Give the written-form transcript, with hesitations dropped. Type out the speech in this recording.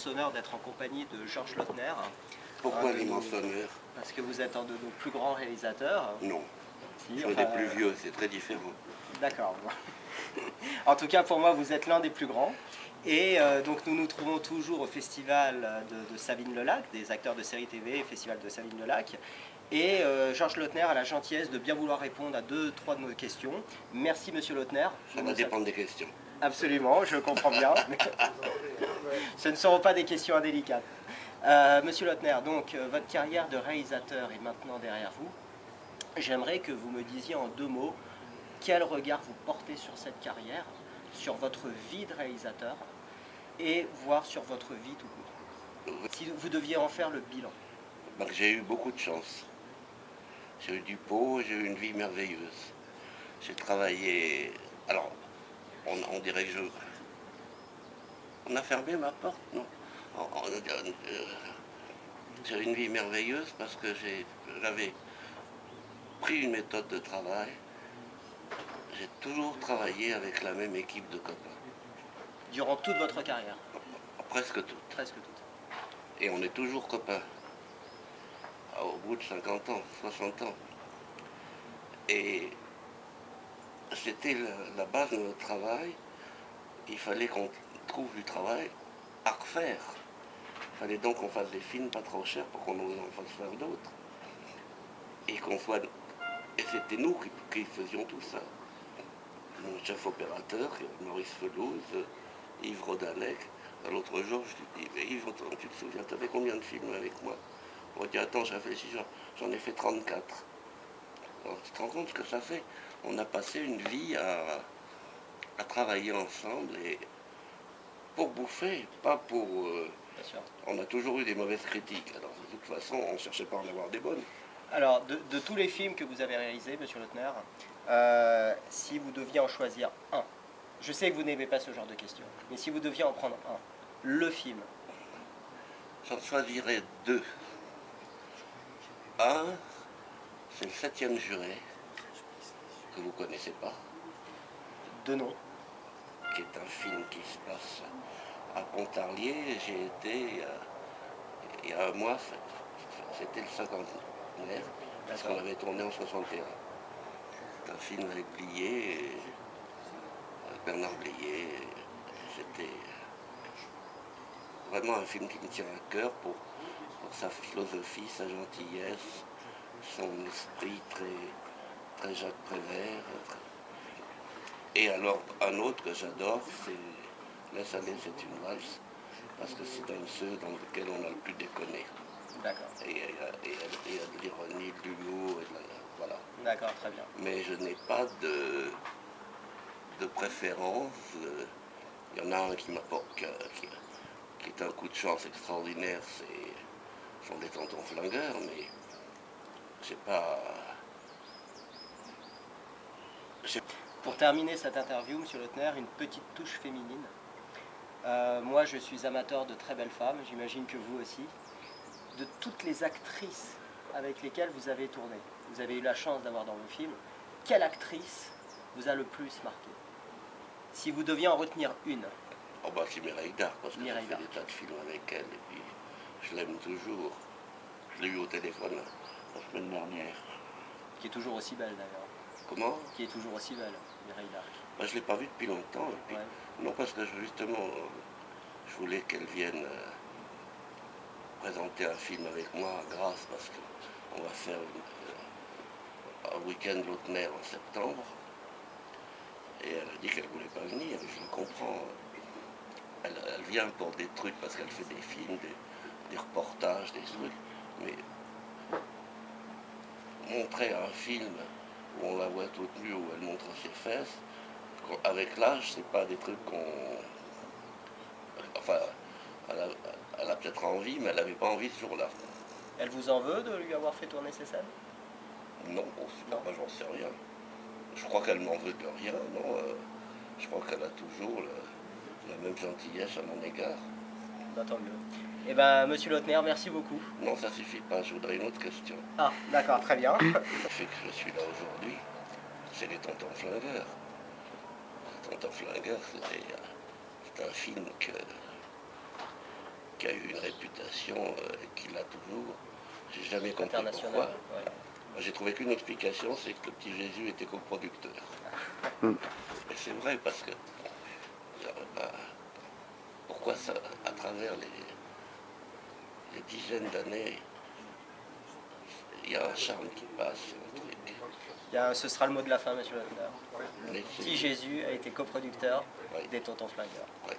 l'immense honneur d'être en compagnie de Georges Lautner. Pourquoi l'immense honneur? Parce que vous êtes un de nos plus grands réalisateurs. Non. Si, Je suis des plus vieux, c'est très différent. D'accord. En tout cas, pour moi, vous êtes l'un des plus grands. Et donc nous nous trouvons toujours au festival de Savines-le-Lac, des acteurs de séries TV, festival de Savines-le-Lac. Et Georges Lautner a la gentillesse de bien vouloir répondre à 2-3 de nos questions. Merci Monsieur Lautner. Ça va dépendre des questions. Absolument, je comprends bien. Ce ne seront pas des questions indélicates. Monsieur Lautner, donc votre carrière de réalisateur est maintenant derrière vous. J'aimerais que vous me disiez en 2 mots quel regard vous portez sur cette carrière, sur votre vie de réalisateur et voire sur votre vie tout court. Si vous deviez en faire le bilan. Donc, j'ai eu beaucoup de chance. J'ai eu du pot, j'ai eu une vie merveilleuse. J'ai travaillé... Alors, on dirait que on a fermé ma porte, non? J'ai eu une vie merveilleuse parce que j'avais pris une méthode de travail. J'ai toujours travaillé avec la même équipe de copains. Durant toute votre carrière? Presque toute. Presque toute. Et on est toujours copains. Au bout de 50 ans, 60 ans. Et c'était la base de notre travail. Il fallait qu'on trouve du travail à refaire. Il fallait donc qu'on fasse des films pas trop chers pour qu'on en fasse faire d'autres. Et qu'on soit... Et c'était nous qui faisions tout ça. Mon chef opérateur, Maurice Felouz, Yves Rodalec. L'autre jour, je lui dis, Yves, tu te souviens, tu avais combien de films avec moi? On dit, attends, je réfléchis, j'en ai fait 34. Alors, tu te rends compte ce que ça fait? On a passé une vie à travailler ensemble et pour bouffer, pas pour... On a toujours eu des mauvaises critiques. Alors, de toute façon, on ne cherchait pas à en avoir des bonnes. Alors, de tous les films que vous avez réalisés, Monsieur Lautner, si vous deviez en choisir un, je sais que vous n'aimez pas ce genre de questions, mais si vous deviez en prendre un, le film. J'en choisirais 2. Un, c'est le 7e juré, que vous ne connaissez pas. De nom. Qui est un film qui se passe à Pontarlier. J'ai été, il y a un mois, c'était le 50e, parce qu'on avait tourné en 61. C'est un film avec Blier, avec Bernard Blier. C'était vraiment un film qui me tient à cœur pour sa philosophie, sa gentillesse, son esprit très Jacques Prévert. Et alors, un autre que j'adore, c'est Laisse aller, c'est une valse, parce que c'est un de ceux dans lequel on a le plus déconné. D'accord. Et il y a de l'ironie, de l'humour, voilà. D'accord, très bien. Mais je n'ai pas de préférence. Il y en a un qui m'apporte, qui est un coup de chance extraordinaire, sont des tontons flingueurs, mais c'est pas... Pour terminer cette interview, Monsieur Lautner, une petite touche féminine. Moi, je suis amateur de très belles femmes, j'imagine que vous aussi. De toutes les actrices avec lesquelles vous avez tourné, vous avez eu la chance d'avoir dans vos films, quelle actrice vous a le plus marqué? Si vous deviez en retenir une. Oh bah c'est Mireille d'Arc, parce que j'ai Mireille fait des tas de films avec elle, et puis je l'aime toujours. Je l'ai eu au téléphone la semaine dernière. Qui est toujours aussi belle d'ailleurs. Comment? Qui est toujours aussi belle, Mireille d'Arc. Bah, je ne l'ai pas vue depuis longtemps. Et puis, non, parce que justement, je voulais qu'elle vienne présenter un film avec moi à Grasse, parce qu'on va faire un week-end Lautner en septembre. Et elle a dit qu'elle ne voulait pas venir, je le comprends. Elle vient pour des trucs, parce qu'elle fait des films, des reportages, des trucs. Mais montrer un film où on la voit toute nue, où elle montre ses fesses, avec l'âge, c'est pas des trucs qu'on... Enfin, elle a peut-être envie, mais elle n'avait pas envie ce jour-là. Elle vous en veut de lui avoir fait tourner ses scènes? Non, moi j'en sais rien. Je crois qu'elle m'en veut de rien, non. Je crois qu'elle a toujours la même gentillesse à mon égard. Bah, tant mieux. Eh bien, Monsieur Lautner, merci beaucoup. Non, ça suffit pas, je voudrais une autre question. Ah, d'accord, très bien. Le fait que je suis là aujourd'hui, c'est les tontons flingueurs. Les tontons flingueurs, c'est un film qui a eu une réputation qu'il a toujours. J'ai jamais compris International. pourquoi. Ouais. J'ai trouvé qu'une explication, c'est que le petit Jésus était coproducteur. Et c'est vrai parce que pourquoi ça, à travers les dizaines d'années, il y a un charme qui passe, un truc. Ce sera le mot de la fin, monsieur Lautner. Le Mais petit Jésus a été coproducteur Oui. des Tontons Flingueurs. Ouais.